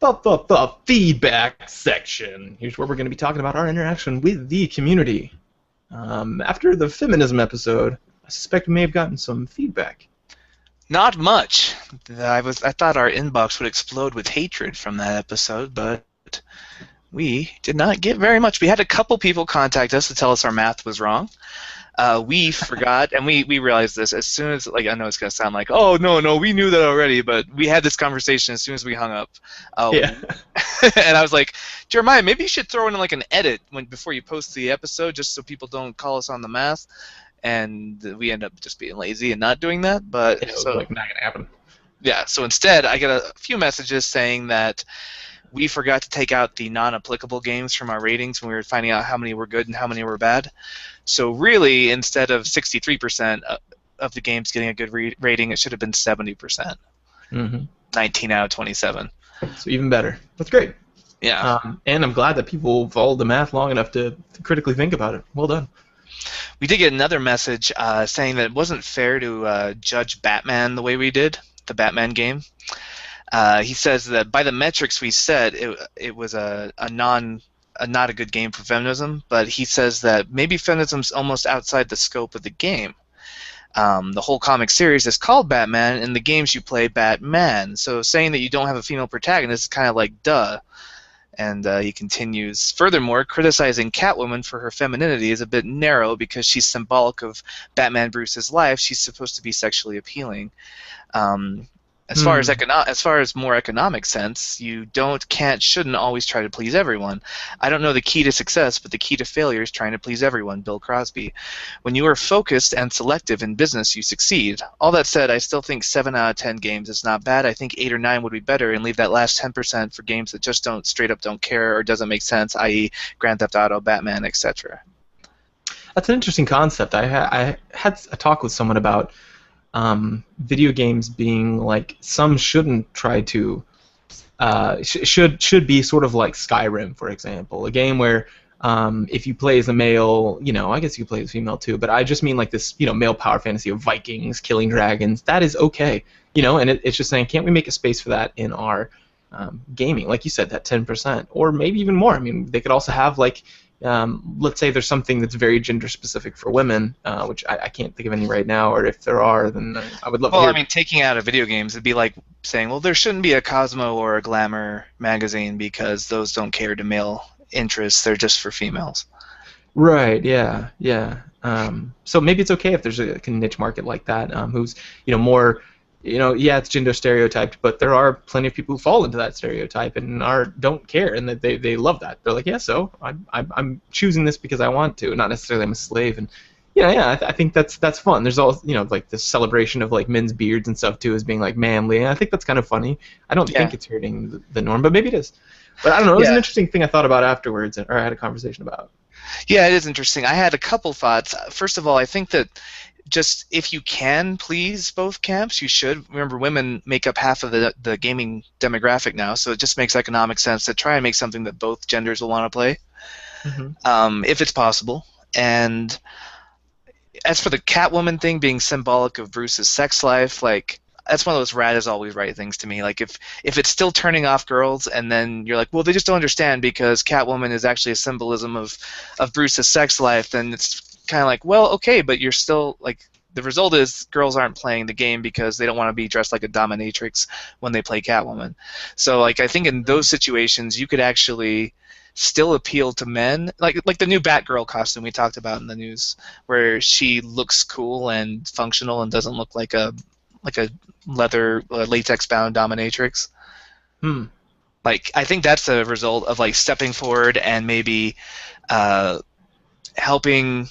The feedback section. Here's where we're going to be talking about our interaction with the community. After the feminism episode, I suspect we may have gotten some feedback. Not much. I thought our inbox would explode with hatred from that episode, but we did not get very much. We had a couple people contact us to tell us our math was wrong. We forgot, and we realized this as soon as, I know it's going to sound like, oh, no, we knew that already, but we had this conversation as soon as we hung up. Yeah. And I was like, Jeremiah, maybe you should throw in an edit before you post the episode, just so people don't call us on the math. And we end up just being lazy and not doing that. But it was not going to happen. Yeah, so instead, I got a few messages saying that we forgot to take out the non-applicable games from our ratings when we were finding out how many were good and how many were bad. So really, instead of 63% of the games getting a good rating, it should have been 70%. Mm-hmm. 19 out of 27. So even better. That's great. Yeah. And I'm glad that people followed the math long enough to critically think about it. Well done. We did get another message saying that it wasn't fair to judge Batman the way we did, the Batman game. He says that by the metrics we set, it was not a good game for feminism, but he says that maybe feminism's almost outside the scope of the game. The whole comic series is called Batman, and the games you play Batman. So saying that you don't have a female protagonist is kind of like duh. And he continues, furthermore, criticizing Catwoman for her femininity is a bit narrow because she's symbolic of Batman Bruce's life. She's supposed to be sexually appealing. As far as more economic sense, you shouldn't always try to please everyone. I don't know the key to success, but the key to failure is trying to please everyone. Bill Crosby. When you are focused and selective in business, you succeed. All that said, I still think 7 out of 10 games is not bad. I think 8 or 9 would be better, and leave that last 10% for games that just straight up don't care or doesn't make sense, i.e., Grand Theft Auto, Batman, etc. That's an interesting concept. I had a talk with someone about video games being like, some shouldn't try to should be sort of like Skyrim, for example, a game where if you play as a male, I guess you play as a female too, but I just mean like this, male power fantasy of Vikings killing dragons. That is okay, and it's just saying, can't we make a space for that in our gaming? Like you said, that 10%, or maybe even more. I mean, they could also have like, let's say there's something that's very gender specific for women, which I can't think of any right now, or if there are, then I would love to hear. Well, I mean, taking out of video games, it'd be like saying, well, there shouldn't be a Cosmo or a Glamour magazine because those don't cater to male interests. They're just for females. Right, yeah. So maybe it's okay if there's a niche market like that, who's, more, it's gender stereotyped, but there are plenty of people who fall into that stereotype and don't care, and that they love that. They're like, yeah, so I'm choosing this because I want to, not necessarily I'm a slave. And I think that's fun. There's all like this celebration of like men's beards and stuff too as being like manly, and I think that's kind of funny. I don't think it's hurting the norm, but maybe it is. But I don't know. It was an interesting thing I thought about afterwards, or I had a conversation about. Yeah, it is interesting. I had a couple thoughts. First of all, I think that just if you can please both camps, you should. Remember, women make up half of the gaming demographic now, so it just makes economic sense to try and make something that both genders will want to play, if it's possible. And as for the Catwoman thing being symbolic of Bruce's sex life, like, that's one of those rad is always right things to me. Like, if it's still turning off girls, and then you're like, well, they just don't understand because Catwoman is actually a symbolism of Bruce's sex life, then it's kind of like, well, okay, but you're still, like, the result is girls aren't playing the game because they don't want to be dressed like a dominatrix when they play Catwoman. So, like, I think in those situations you could actually still appeal to men, like the new Batgirl costume we talked about in the news, where she looks cool and functional and doesn't look like a leather latex-bound dominatrix. Like, I think that's a result of like stepping forward and maybe helping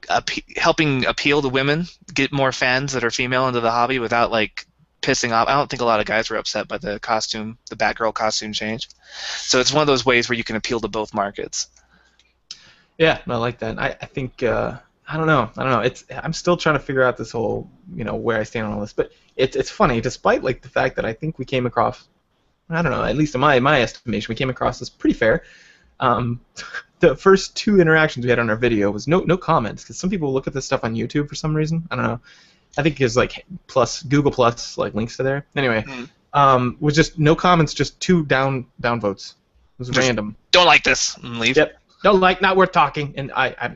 appeal to women, get more fans that are female into the hobby without like pissing off. I don't think a lot of guys were upset by the Batgirl costume change. So it's one of those ways where you can appeal to both markets. Yeah, I like that. I think I don't know. I'm still trying to figure out this whole, where I stand on all this. But it's funny, despite like the fact that I think we came across, I don't know, at least in my estimation, we came across as pretty fair. The first 2 interactions we had on our video was no comments, because some people look at this stuff on YouTube for some reason. I don't know. I think it's like Google Plus like links to there. Anyway, Was just no comments, just two down votes. It was Just random. don't like this and leave. Yep. Don't like, not worth talking. And I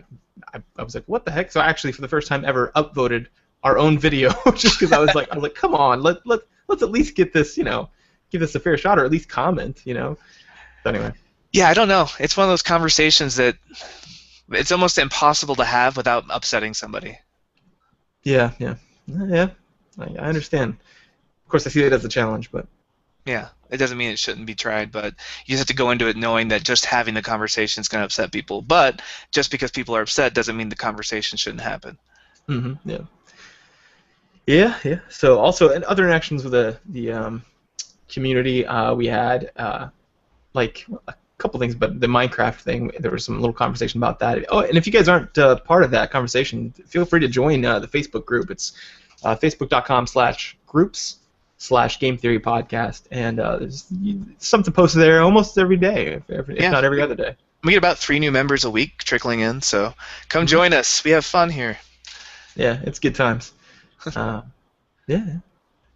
was like, what the heck? So I actually, for the first time ever, upvoted our own video just because I was like, come on, let's at least get this, give this a fair shot, or at least comment, So anyway. Yeah, I don't know. It's one of those conversations that it's almost impossible to have without upsetting somebody. Yeah. I understand. Of course, I see it as a challenge, but. Yeah, it doesn't mean it shouldn't be tried, but you just have to go into it knowing that just having the conversation is going to upset people. But just because people are upset doesn't mean the conversation shouldn't happen. Yeah. Yeah. So also, and other interactions with the community, we had like a couple things, but the Minecraft thing, there was some little conversation about that. Oh, and if you guys aren't part of that conversation, feel free to join the Facebook group. It's facebook.com/groups/Game Theory Podcast, and there's something posted there almost every day, if not every other day. We get about 3 new members a week trickling in, so come join us. We have fun here. Yeah, it's good times. Yeah.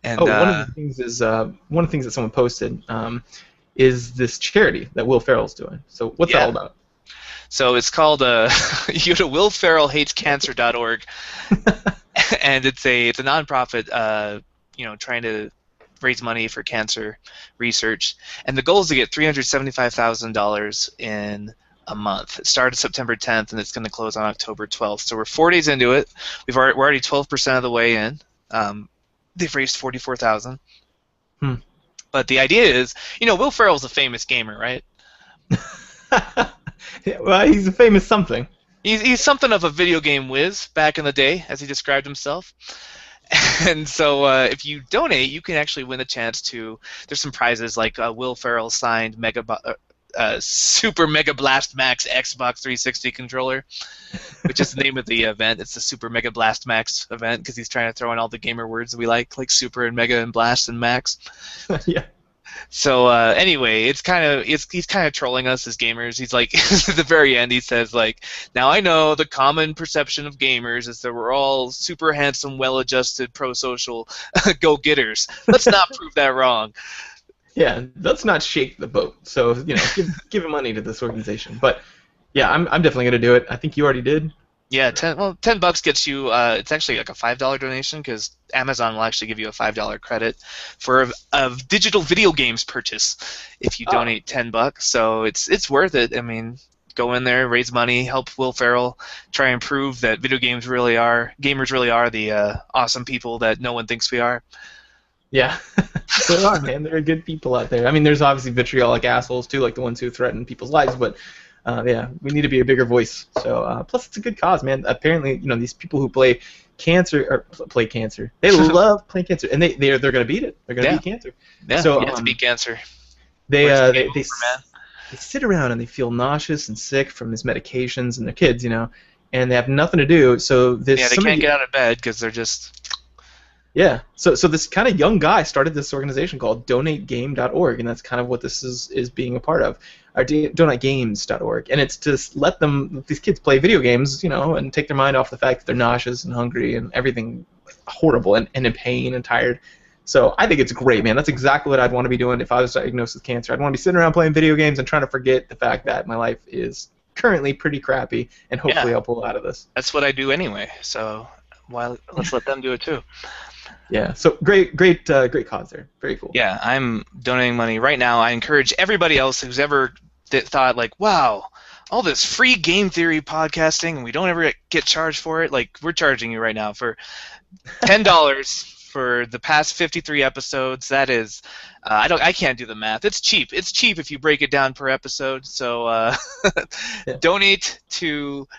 And one of the things is one of the things that someone posted is this charity that Will Ferrell's doing. So what's that all about? So it's called you go to willferrellhatescancer.org, and it's a nonprofit trying to raise money for cancer research, and the goal is to get $375,000 in a month. It started September 10th, and it's going to close on October 12th. So we're 4 days into it. We're already 12% of the way in. They've raised $44,000. But the idea is, Will Ferrell's a famous gamer, right? Yeah, well, he's a famous something. He's something of a video game whiz back in the day, as he described himself. And so if you donate, you can actually win a chance to. There's some prizes like Will Ferrell signed Super Mega Blast Max Xbox 360 controller, which is the name of the event. It's the Super Mega Blast Max event because he's trying to throw in all the gamer words we like Super and Mega and Blast and Max. Yeah. So anyway, he's kind of trolling us as gamers. He's like, at the very end, he says like, now I know the common perception of gamers is that we're all super handsome, well-adjusted, pro-social go-getters. Let's not prove that wrong. Yeah, let's not shake the boat. So give money to this organization. But yeah, I'm definitely gonna do it. I think you already did. Yeah, $10 gets you. It's actually like a $5 donation because Amazon will actually give you a $5 credit for a digital video games purchase if you donate $10. So it's worth it. I mean, go in there, raise money, help Will Ferrell, try and prove that gamers really are the awesome people that no one thinks we are. Yeah, they are, man. There are good people out there. I mean, there's obviously vitriolic assholes too, like the ones who threaten people's lives, but. Yeah, we need to be a bigger voice. So plus, it's a good cause, man. Apparently, these people who play cancer, they love playing cancer, and they're going to beat it. They're going to beat cancer. Yeah, so, you have to beat cancer. They sit around and they feel nauseous and sick from these medications, and they're kids, and they have nothing to do. So they can't get out of bed because they're just. Yeah, so this kind of young guy started this organization called DonateGame.org, and that's kind of what this is being a part of, or DonateGames.org, and it's to let these kids play video games, and take their mind off the fact that they're nauseous and hungry and everything horrible and in pain and tired. So I think it's great, man. That's exactly what I'd want to be doing if I was diagnosed with cancer. I'd want to be sitting around playing video games and trying to forget the fact that my life is currently pretty crappy, and hopefully I'll pull out of this. That's what I do anyway, so let's let them do it too. Yeah, so great cause there. Very cool. Yeah, I'm donating money right now. I encourage everybody else who's ever thought like, wow, all this free game theory podcasting and we don't ever get charged for it. Like, we're charging you right now for $10 for the past 53 episodes. That is, I can't do the math. It's cheap. It's cheap if you break it down per episode. So donate to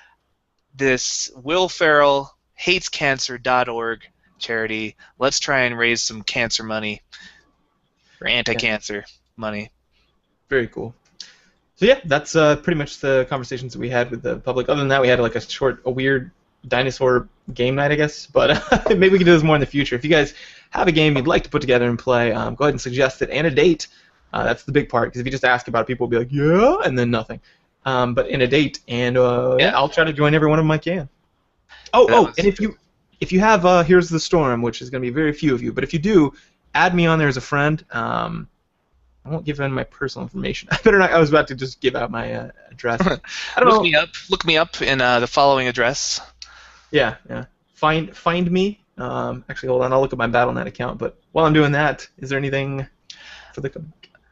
this Will Ferrell HatesCancer.org charity. Let's try and raise some cancer money or anti-cancer money. Very cool. So yeah, that's pretty much the conversations that we had with the public. Other than that, we had like a weird dinosaur game night, I guess. But maybe we can do this more in the future. If you guys have a game you'd like to put together and play, go ahead and suggest it and a date. That's the big part, because if you just ask about it, people will be like, yeah, and then nothing. But in a date, and I'll try to join every one of them I can. And if you have Here's the Storm, which is going to be very few of you, but if you do, add me on there as a friend. I won't give in my personal information. I better not. I was about to just give out my address. I don't Look know. me up. Look me up in the following address. Yeah, yeah. Find me. Actually, hold on. I'll look at my Battle.net account. But while I'm doing that, is there anything for the?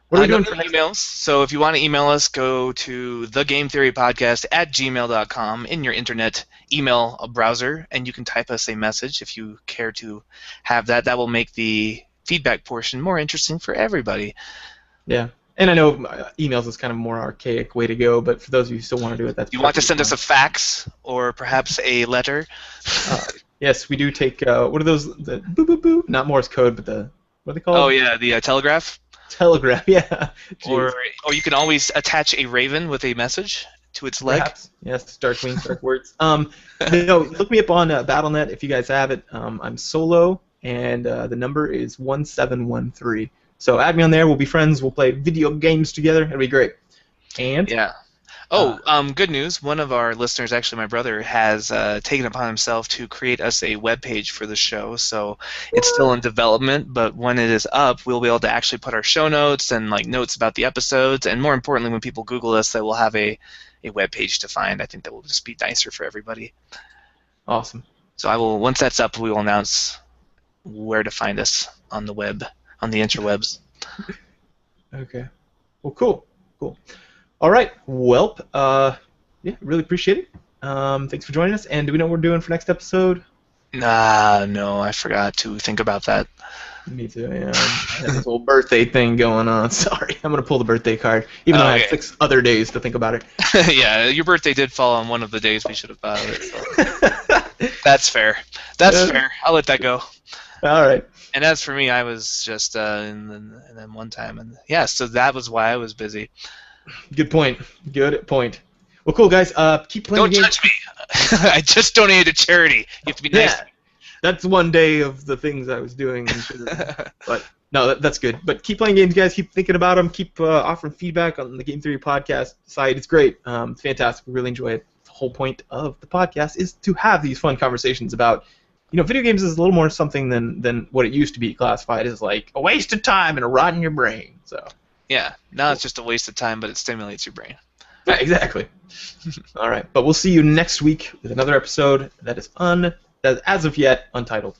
What are we No doing new for next? emails. So if you want to email us, go to thegametheorypodcast@gmail.com in your internet email browser, and you can type us a message if you care to have that. That will make the feedback portion more interesting for everybody. Yeah. And I know emails is kind of a more archaic way to go, but for those of you who still want to do it, that's You want to perfectly send us fine. a fax or perhaps a letter? Yes, we do take. What are those? The boo boo boo. Not Morse code, but the what are they Oh called? yeah, the telegraph. Telegraph. Yeah. Or Jeez. or you can always attach a raven with a message to its leg. Perhaps. Yes. Dark wings, dark words. No. Look me up on Battle.net if you guys have it. I'm solo, and the number is 1713. So add me on there. We'll be friends. We'll play video games together. It'll be great. And Yeah. uh, Oh, good news. One of our listeners, actually my brother, has taken it upon himself to create us a web page for the show. So it's still in development, but when it is up, we'll be able to actually put our show notes and like notes about the episodes, and more importantly, when people Google us, they will have a web page to find. I think that will just be nicer for everybody. awesome. So I will, once that's up, we will announce where to find us on the web, on the interwebs. Okay. Well, cool. Cool. All right. Well, yeah, really appreciate it. Thanks for joining us. And do we know what we're doing for next episode? No, I forgot to think about that. Me too. Yeah. I had this whole birthday thing going on. Sorry, I'm gonna pull the birthday card, even though I have Okay. 6 other days to think about it. Yeah, your birthday did fall on one of the days we should have thought of it. So. That's fair. That's fair. I'll let that go. All right. And as for me, I was just and then one time, and yeah, so that was why I was busy. Good point. Good point. Well, cool guys. Keep playing Don't the game. judge me. I just donated to charity. You have to be nice. Yeah, that's one day of the things I was doing. And should've- but no, that's good. But keep playing games, guys. Keep thinking about them. Keep offering feedback on the Game Theory podcast site. It's great. It's fantastic. We really enjoy it. The whole point of the podcast is to have these fun conversations about, video games is a little more something than what it used to be classified as like a waste of time and a rot in your brain. So. Yeah, now it's just a waste of time, but it stimulates your brain. Yeah, exactly. All right, but we'll see you next week with another episode that is as of yet untitled.